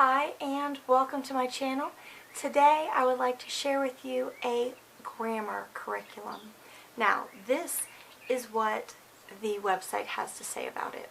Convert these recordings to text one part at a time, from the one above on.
Hi and welcome to my channel. Today I would like to share with you a grammar curriculum. Now this is what the website has to say about it.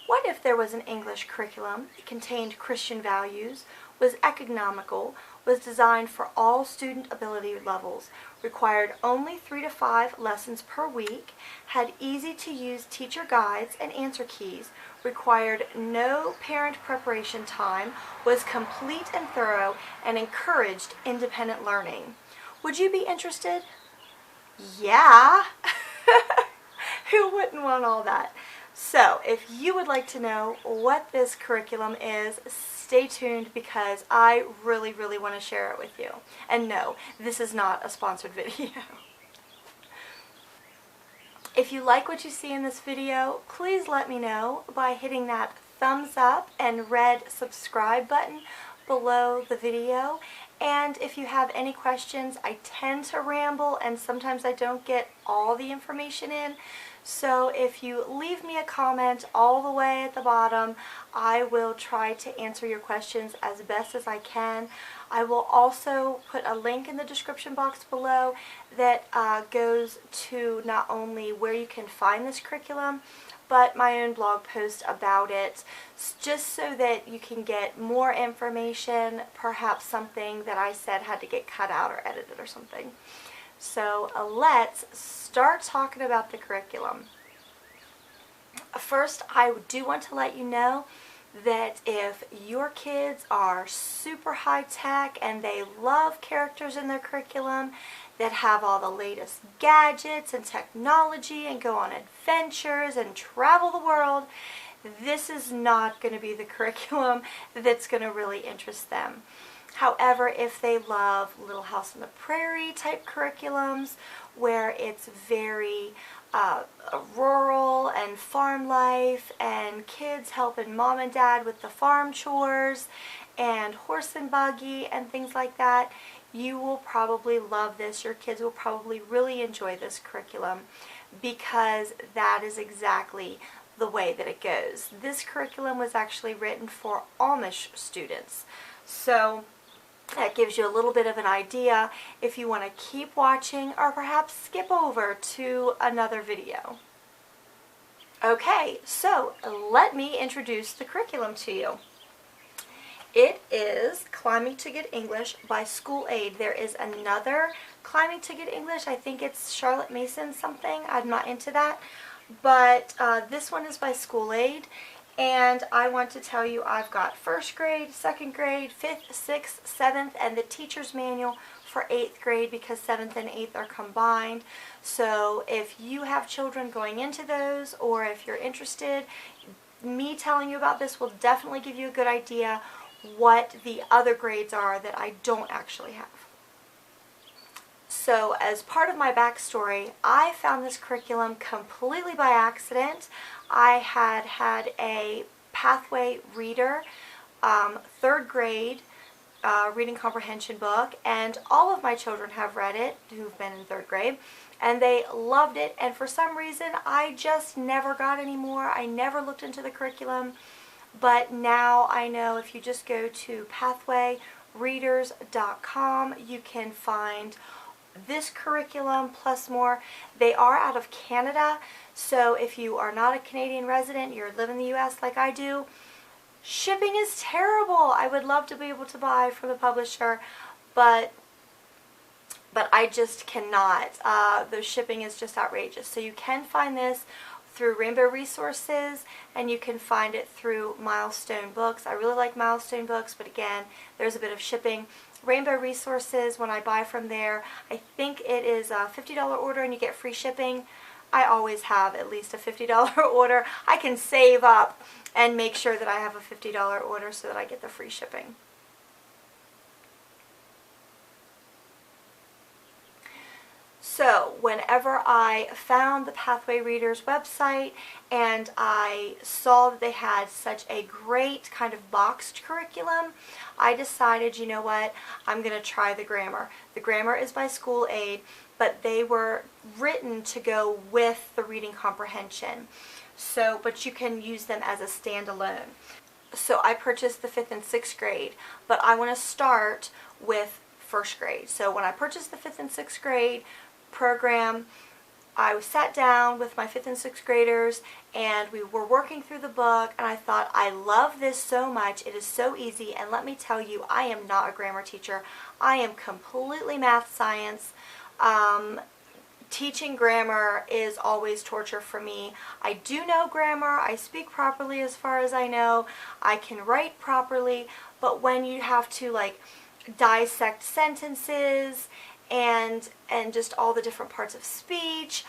What if there was an English curriculum that contained Christian values, was economical, was designed for all student ability levels, required only 3 to 5 lessons per week, had easy-to-use teacher guides and answer keys, required no parent preparation time, was complete and thorough, and encouraged independent learning? Would you be interested? Yeah! Who wouldn't want all that? So, if you would like to know what this curriculum is, stay tuned because I really want to share it with you. And no, this is not a sponsored video. If you like what you see in this video, please let me know by hitting that thumbs up and red subscribe button below the video. And if you have any questions, I tend to ramble and sometimes I don't get all the information in. So if you leave me a comment all the way at the bottom, I will try to answer your questions as best as I can. I will also put a link in the description box below that goes to not only where you can find this curriculum, but my own blog post about it, just so that you can get more information, perhaps something that I said had to get cut out or edited or something. So let's start talking about the curriculum. First, I do want to let you know that if your kids are super high tech and they love characters in their curriculum that have all the latest gadgets and technology and go on adventures and travel the world, this is not going to be the curriculum that's going to really interest them. However, if they love Little House on the Prairie type curriculums where it's very rural and farm life and kids helping mom and dad with the farm chores and horse and buggy and things like that, you will probably love this. Your kids will probably really enjoy this curriculum because that is exactly the way that it goes. This curriculum was actually written for Amish students. So that gives you a little bit of an idea if you want to keep watching or perhaps skip over to another video. Okay, so let me introduce the curriculum to you. It is Climbing to Get English by School Aid. There is another Climbing to Get English. I think it's Charlotte Mason something. I'm not into that. But this one is by School Aid. And I want to tell you I've got 1st grade, 2nd grade, 5th, 6th, 7th, and the teacher's manual for 8th grade because 7th and 8th are combined. So if you have children going into those or if you're interested, me telling you about this will definitely give you a good idea what the other grades are that I don't actually have. So as part of my backstory, I found this curriculum completely by accident. I had a Pathway Reader, 3rd grade reading comprehension book, and all of my children have read it who've been in 3rd grade, and they loved it, and for some reason I just never got any more. I never looked into the curriculum, but now I know if you just go to pathwayreaders.com, you can find this curriculum plus more. They are out of Canada, so if you are not a Canadian resident, you live in the US like I do, shipping is terrible. I would love to be able to buy from the publisher, but I just cannot. The shipping is just outrageous. So you can find this through Rainbow Resources, and you can find it through Milestone Books. I really like Milestone Books, but again, there's a bit of shipping. Rainbow Resources, when I buy from there, I think it is a $50 order and you get free shipping. I always have at least a $50 order. I can save up and make sure that I have a $50 order so that I get the free shipping. So whenever I found the Pathway Readers website and I saw that they had such a great kind of boxed curriculum, I decided, you know what, I'm going to try the grammar. The grammar is by School Aid, but they were written to go with the reading comprehension. So, but you can use them as a standalone. so I purchased the 5th and 6th grade, but I want to start with 1st grade. So when I purchased the 5th and 6th grade program, I sat down with my 5th and 6th graders and we were working through the book, and I thought, I love this so much. It is so easy, and let me tell you, I am not a grammar teacher. I am completely math science. Teaching grammar is always torture for me. I do know grammar. I speak properly as far as I know. I can write properly, but when you have to like dissect sentences and just all the different parts of speech,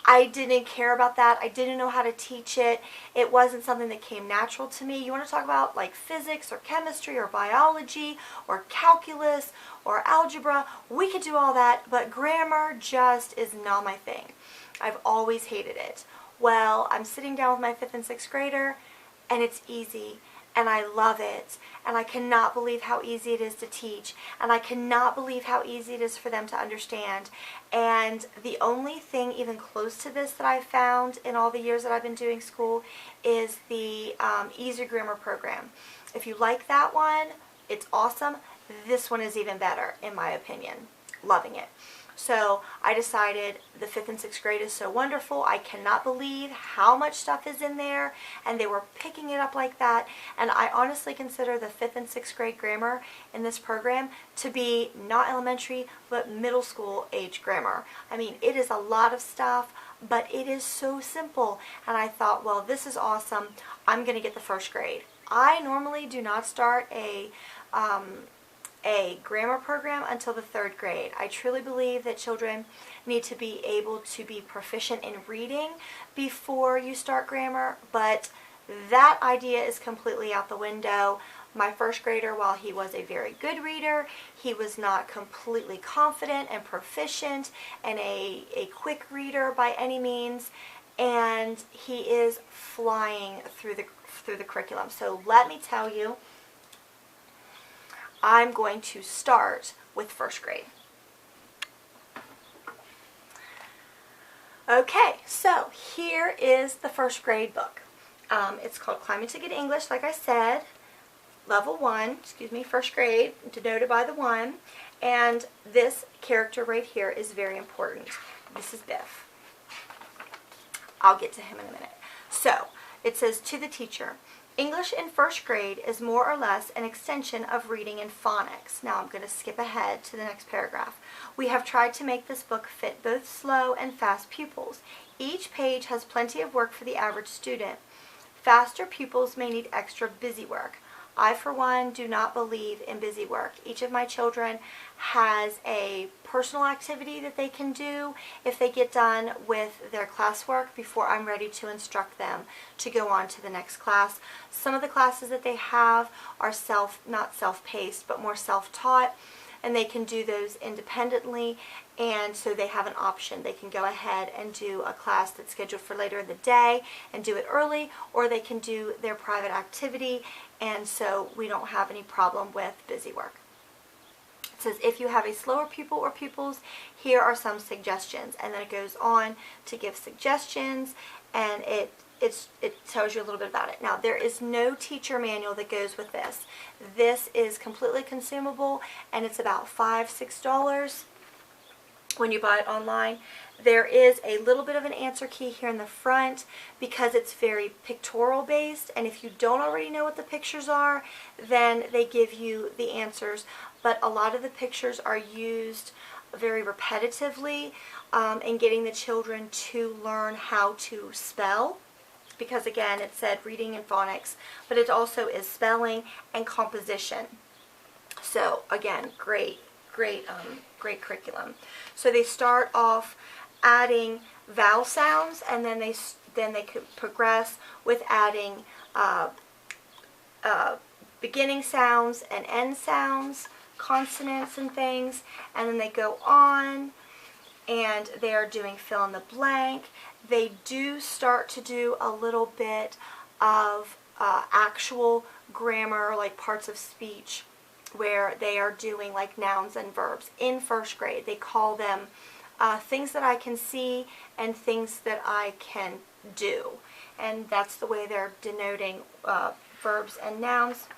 I didn't care about that. I didn't know how to teach it. It wasn't something that came natural to me. You want to talk about like physics or chemistry or biology or calculus or algebra, we could do all that, but grammar just is not my thing. I've always hated it. Well, I'm sitting down with my 5th and 6th grader, and it's easy, and I love it, and I cannot believe how easy it is to teach, and I cannot believe how easy it is for them to understand. And the only thing even close to this that I've found in all the years that I've been doing school is the Easy Grammar program. If you like that one, it's awesome. This one is even better, in my opinion. Loving it. So I decided the 5th and 6th grade is so wonderful. I cannot believe how much stuff is in there, and they were picking it up like that. And I honestly consider the 5th and 6th grade grammar in this program to be not elementary, but middle school age grammar. I mean, it is a lot of stuff, but it is so simple. And I thought, well, this is awesome. I'm going to get the 1st grade. I normally do not start a grammar program until the 3rd grade. I truly believe that children need to be able to be proficient in reading before you start grammar, but that idea is completely out the window. My 1st grader, while he was a very good reader, he was not completely confident and proficient and a quick reader by any means, and he is flying through the curriculum. So let me tell you, I'm going to start with 1st grade. Okay, so here is the 1st grade book. It's called Climbing to Good English, like I said, level 1, 1st grade, denoted by the 1. And this character right here is very important. This is Biff. I'll get to him in a minute. So, it says, to the teacher, English in 1st grade is more or less an extension of reading and phonics. Now I'm going to skip ahead to the next paragraph. We have tried to make this book fit both slow and fast pupils. Each page has plenty of work for the average student. Faster pupils may need extra busy work. I, for one, do not believe in busy work. Each of my children has a personal activity that they can do if they get done with their classwork before I'm ready to instruct them to go on to the next class. Some of the classes that they have are not self-paced, but more self-taught, and they can do those independently, and so they have an option. They can go ahead and do a class that's scheduled for later in the day and do it early, or they can do their private activity, and so we don't have any problem with busy work. It says, if you have a slower pupil or pupils, here are some suggestions. And then it goes on to give suggestions, and it tells you a little bit about it. Now, there is no teacher manual that goes with this. This is completely consumable, and it's about $5, $6 when you buy it online. There is a little bit of an answer key here in the front because it's very pictorial based, and if you don't already know what the pictures are, then they give you the answers. But a lot of the pictures are used very repetitively in getting the children to learn how to spell, because again, it said reading and phonics, but it also is spelling and composition. So again, great curriculum. So they start off adding vowel sounds, and then they could progress with adding beginning sounds and end sounds, consonants and things, and then they go on and they are doing fill in the blank. They do start to do a little bit of actual grammar, like parts of speech, where they are doing like nouns and verbs in 1st grade. They call them things that I can see and things that I can do. And that's the way they're denoting verbs and nouns.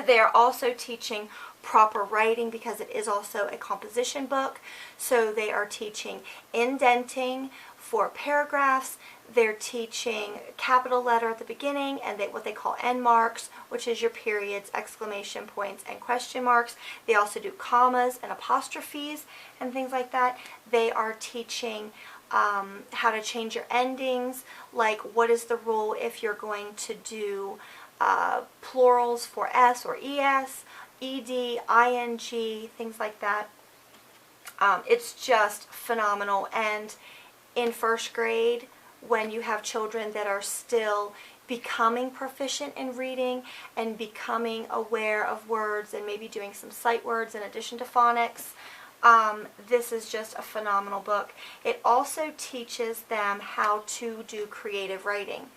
They are also teaching proper writing because it is also a composition book. So they are teaching indenting for paragraphs. They're teaching capital letter at the beginning and what they call end marks, which is your periods, exclamation points, and question marks. They also do commas and apostrophes and things like that. They are teaching how to change your endings, like what is the rule if you're going to do plurals for S or ES, ED, ING, things like that. It's just phenomenal. And in first grade, when you have children that are still becoming proficient in reading and becoming aware of words and maybe doing some sight words in addition to phonics, this is just a phenomenal book. It also teaches them how to do creative writing.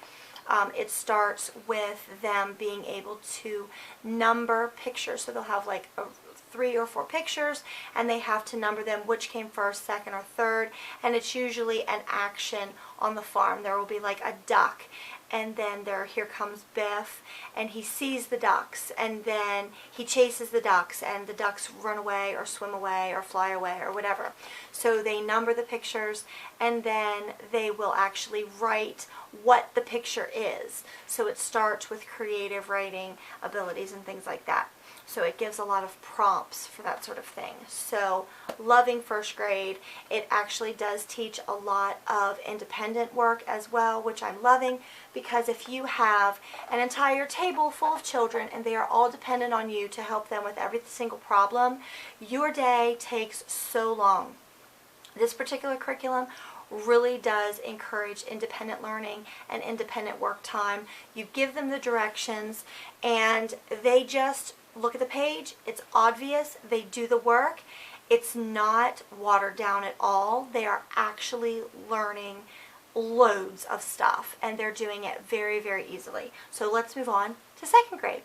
It starts with them being able to number pictures. So they'll have like 3 or 4 pictures, and they have to number them, which came first, second, or third. And it's usually an action on the farm. There will be like a duck, and then here comes Biff, and he sees the ducks, and then he chases the ducks, and the ducks run away or swim away or fly away or whatever. So they number the pictures, and then they will actually write what the picture is. So it starts with creative writing abilities and things like that. So it gives a lot of prompts for that sort of thing. So loving first grade. It actually does teach a lot of independent work as well, which I'm loving, because if you have an entire table full of children and they are all dependent on you to help them with every single problem, your day takes so long. This particular curriculum really does encourage independent learning and independent work time. You give them the directions and they just look at the page. It's obvious. They do the work. It's not watered down at all. They are actually learning loads of stuff, and they're doing it very, very easily. So let's move on to second grade.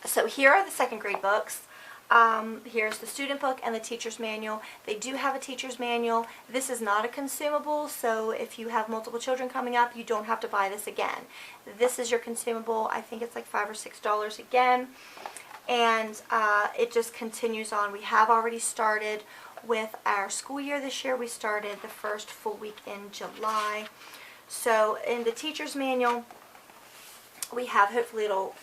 So here are the second grade books. Here's the student book and the teacher's manual. They do have a teacher's manual. This is not a consumable, so if you have multiple children coming up, you don't have to buy this again. This is your consumable. I think it's like $5 or $6 again. And it just continues on. We have already started with our school year this year. We started the first full week in July. So in the teacher's manual, we have, hopefully it'll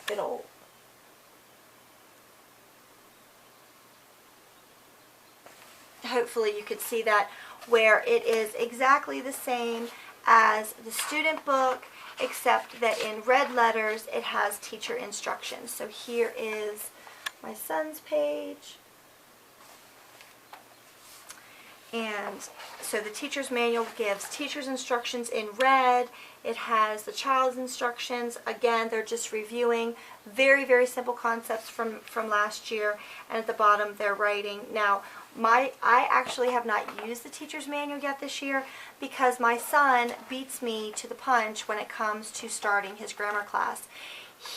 hopefully you could see that, where it is exactly the same as the student book, except that in red letters it has teacher instructions. So here is my son's page. And so the teacher's manual gives teacher's instructions in red. It has the child's instructions. Again, they're just reviewing very, very simple concepts from last year. And at the bottom, they're writing. Now, I actually have not used the teacher's manual yet this year because my son beats me to the punch when it comes to starting his grammar class.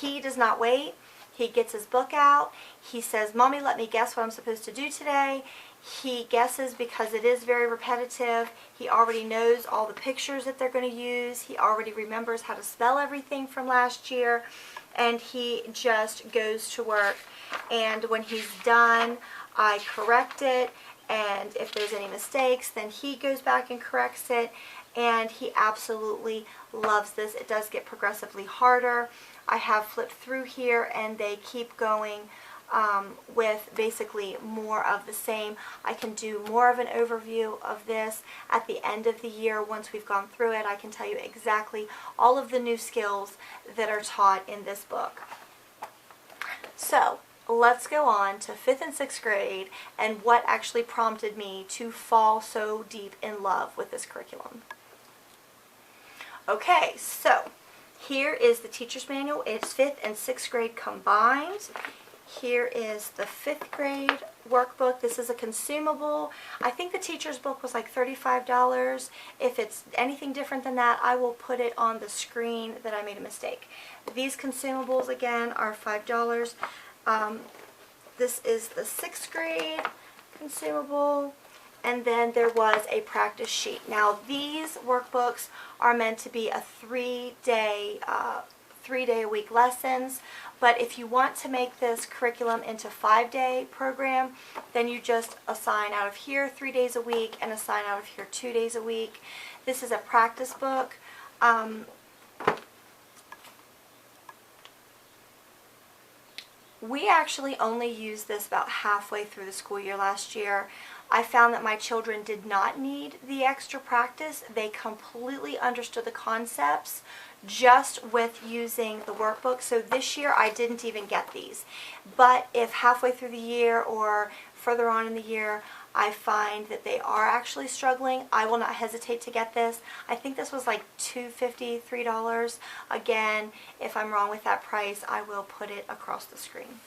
He does not wait. He gets his book out. He says, "Mommy, let me guess what I'm supposed to do today." He guesses because it is very repetitive. He already knows all the pictures that they're going to use. He already remembers how to spell everything from last year. And he just goes to work. And when he's done, I correct it. And if there's any mistakes, then he goes back and corrects it. And he absolutely loves this. It does get progressively harder. I have flipped through here and they keep going with basically more of the same. I can do more of an overview of this at the end of the year. Once we've gone through it, I can tell you exactly all of the new skills that are taught in this book. So let's go on to 5th and 6th grade and what actually prompted me to fall so deep in love with this curriculum. Okay, so here is the teacher's manual. It's 5th and 6th grade combined. Here is the 5th grade workbook. This is a consumable. I think the teacher's book was like $35. If it's anything different than that, I will put it on the screen that I made a mistake. These consumables, again, are $5. This is the 6th grade consumable. And then there was a practice 3-day-a-week lessons. But if you want to make this curriculum into 5-day program, then you just assign out of here 3 days a week and assign out of here 2 days a week. This is a practice book. We actually only used this about halfway through the school year last year. I found that my children did not need the extra practice. They completely understood the concepts just with using the workbook. So this year I didn't even get these. But if halfway through the year or further on in the year I find that they are actually struggling, I will not hesitate to get this. I think this was like $2.50, $3. Again, if I'm wrong with that price, I will put it across the screen.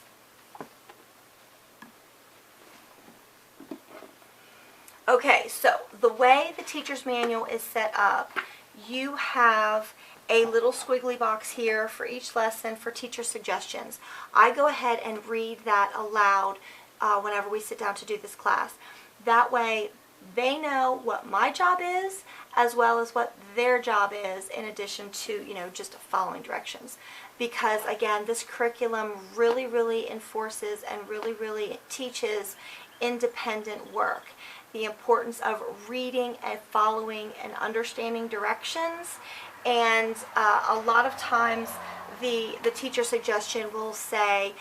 Okay, so the way the teacher's manual is set up, you have a little squiggly box here for each lesson for teacher suggestions. I go ahead and read that aloud whenever we sit down to do this class. That way they know what my job is as well as what their job is, in addition to, just following directions. Because again, this curriculum really enforces and really teaches independent work. The importance of reading and following and understanding directions. And a lot of times the teacher suggestion will say,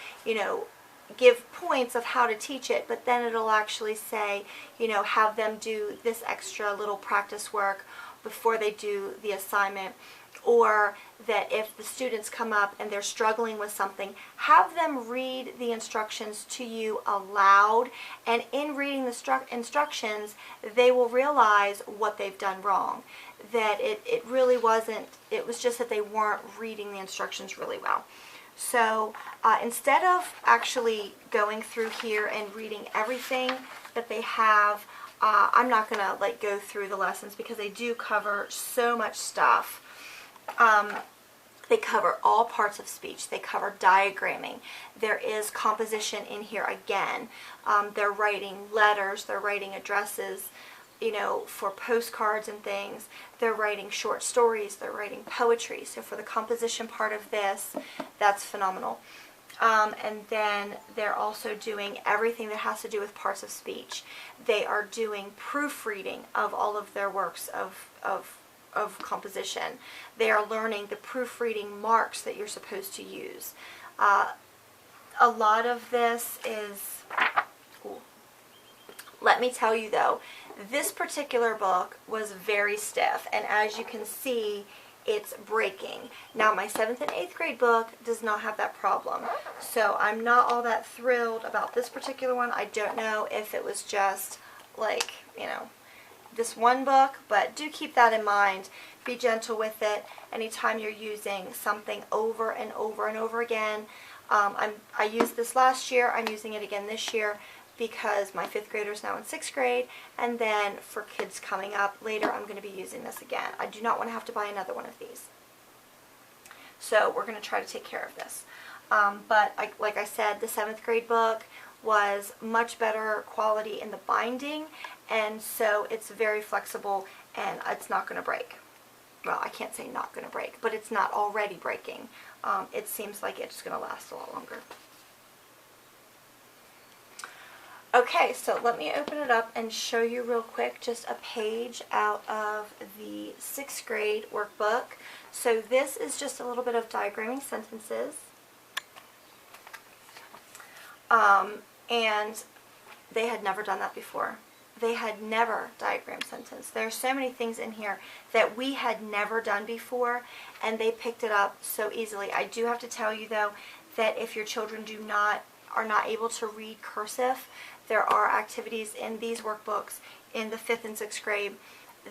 give points of how to teach it, but then it'll actually say, have them do this extra little practice work before they do the assignment. Or that if the students come up and they're struggling with something, have them read the instructions to you aloud, and in reading the instructions they will realize what they've done wrong. That it really wasn't, it was just that they weren't reading the instructions really well. So instead of actually going through here and reading everything that they have, I'm not going to go through the lessons because they do cover so much stuff. They cover all parts of speech. They cover diagramming. There is composition in here again. They're writing letters. They're writing addresses, for postcards and things. They're writing short stories. They're writing poetry. So for the composition part of this, that's phenomenal. And then they're also doing everything that has to do with parts of speech. They are doing proofreading of all of their works of composition. They are learning the proofreading marks that you're supposed to use. A lot of this is, let me tell you though, this particular book was very stiff, and as you can see, it's breaking. Now my 7th and 8th grade book does not have that problem, so I'm not all that thrilled about this particular one. I don't know if it was just this one book, but do keep that in mind. Be gentle with it. Anytime you're using something over and over again. I used this last year. I'm using it again this year because my 5th grader is now in 6th grade, and then for kids coming up later, I'm going to be using this again. I do not want to have to buy another one of these. So we're going to try to take care of this. But like I said, the 7th grade book was much better quality in the binding, and so it's very flexible and it's not going to break. Well, I can't say not going to break, but it's not already breaking. It seems like it's going to last a lot longer. Okay, so let me open it up and show you real quick just a page out of the 6th grade workbook. So this is just a little bit of diagramming sentences. And they had never done that before. They had never diagrammed sentence. There are so many things in here that we had never done before, and they picked it up so easily. I do have to tell you though that if your children are not able to read cursive, there are activities in these workbooks in the 5th and 6th grade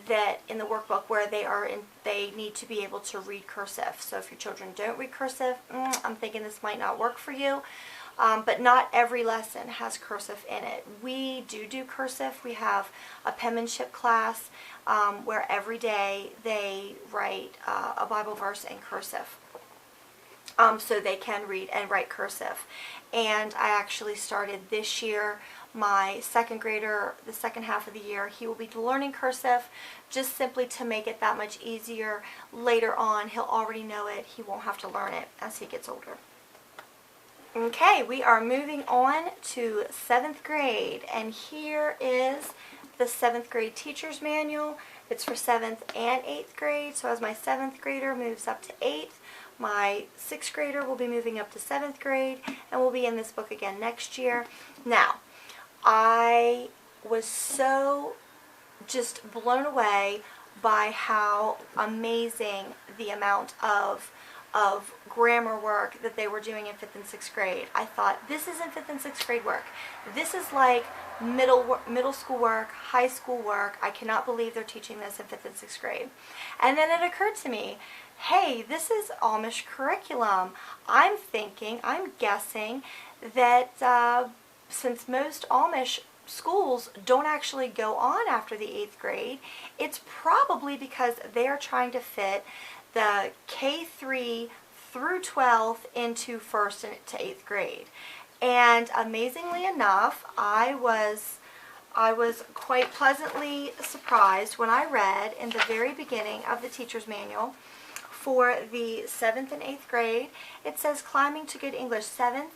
that in the workbook where they need to be able to read cursive. So if your children don't read cursive, I'm thinking this might not work for you. But not every lesson has cursive in it. We do cursive. We have a penmanship class where every day they write a Bible verse in cursive. So they can read and write cursive. And I actually started this year my second grader the second half of the year. He will be learning cursive just simply to make it that much easier. Later on, he'll already know it. He won't have to learn it as he gets older. Okay, we are moving on to 7th grade, and here is the 7th grade teacher's manual. It's for 7th and 8th grade, so as my 7th grader moves up to 8th, my 6th grader will be moving up to 7th grade, and we'll be in this book again next year. Now, I was so just blown away by how amazing the amount of grammar work that they were doing in 5th and 6th grade. I thought, this isn't 5th and 6th grade work. This is like middle school work, high school work. I cannot believe they're teaching this in 5th and 6th grade. And then it occurred to me, hey, this is Amish curriculum. I'm guessing that since most Amish schools don't actually go on after the 8th grade, it's probably because they are trying to fit the K3 through 12th into 1st to 8th grade. And amazingly enough, I was quite pleasantly surprised when I read in the very beginning of the teacher's manual for the 7th and 8th grade, it says Climbing to Good English. 7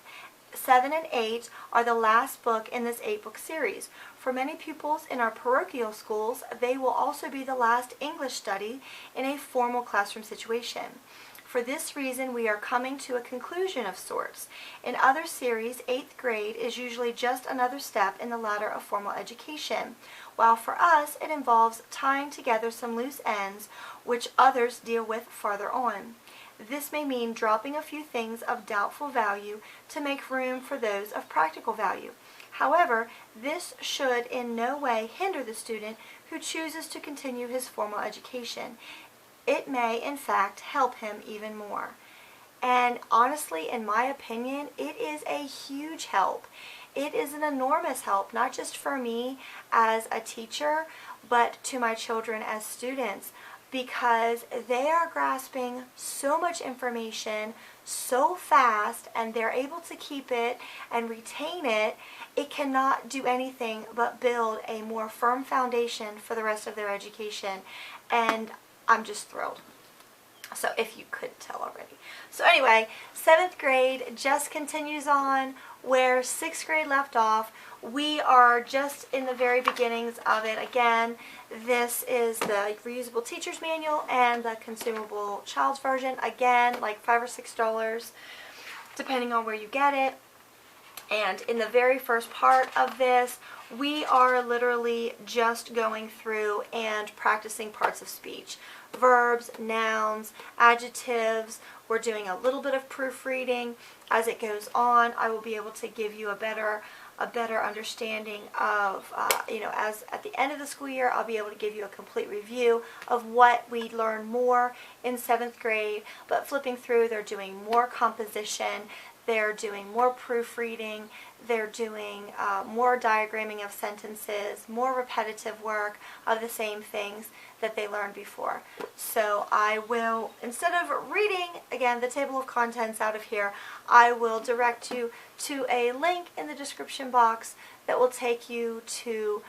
and 8 are the last book in this 8-book series. For many pupils in our parochial schools, they will also be the last English study in a formal classroom situation. For this reason, we are coming to a conclusion of sorts. In other series, 8th grade is usually just another step in the ladder of formal education, while for us it involves tying together some loose ends which others deal with farther on. This may mean dropping a few things of doubtful value to make room for those of practical value. However, this should in no way hinder the student who chooses to continue his formal education. It may, in fact, help him even more. And honestly, in my opinion, it is a huge help. It is an enormous help, not just for me as a teacher, but to my children as students, because they are grasping so much information so fast and they're able to keep it and retain it. It cannot do anything but build a more firm foundation for the rest of their education, and I'm just thrilled. So if you couldn't tell already. So anyway, 7th grade just continues on where 6th grade left off. We are just in the very beginnings of it. Again, this is the reusable teacher's manual and the consumable child's version. Again, like $5 or $6, depending on where you get it. And in the very first part of this, we are literally just going through and practicing parts of speech. Verbs, nouns, adjectives. We're doing a little bit of proofreading. As it goes on, I will be able to give you a better understanding of, as at the end of the school year, I'll be able to give you a complete review of what we learn more in 7th grade. But flipping through, they're doing more composition. They're doing more proofreading, they're doing more diagramming of sentences, more repetitive work of the same things that they learned before. So I will, instead of reading, again, the table of contents out of here, I will direct you to a link in the description box that will take you to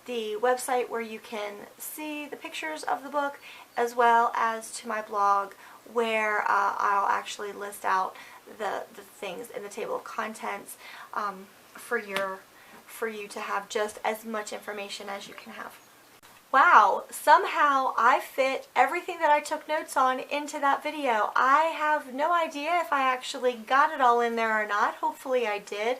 the website where you can see the pictures of the book, as well as to my blog where I'll actually list out the things in the table of contents for you to have just as much information as you can have. Wow, somehow I fit everything that I took notes on into that video. I have no idea if I actually got it all in there or not. Hopefully I did.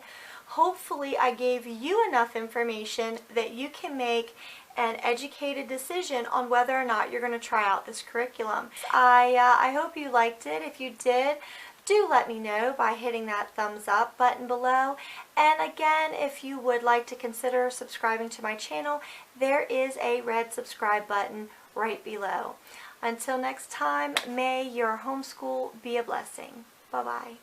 Hopefully I gave you enough information that you can make an educated decision on whether or not you're going to try out this curriculum. I hope you liked it. If you did, do let me know by hitting that thumbs up button below. And again, if you would like to consider subscribing to my channel, there is a red subscribe button right below. Until next time, may your homeschool be a blessing. Bye-bye.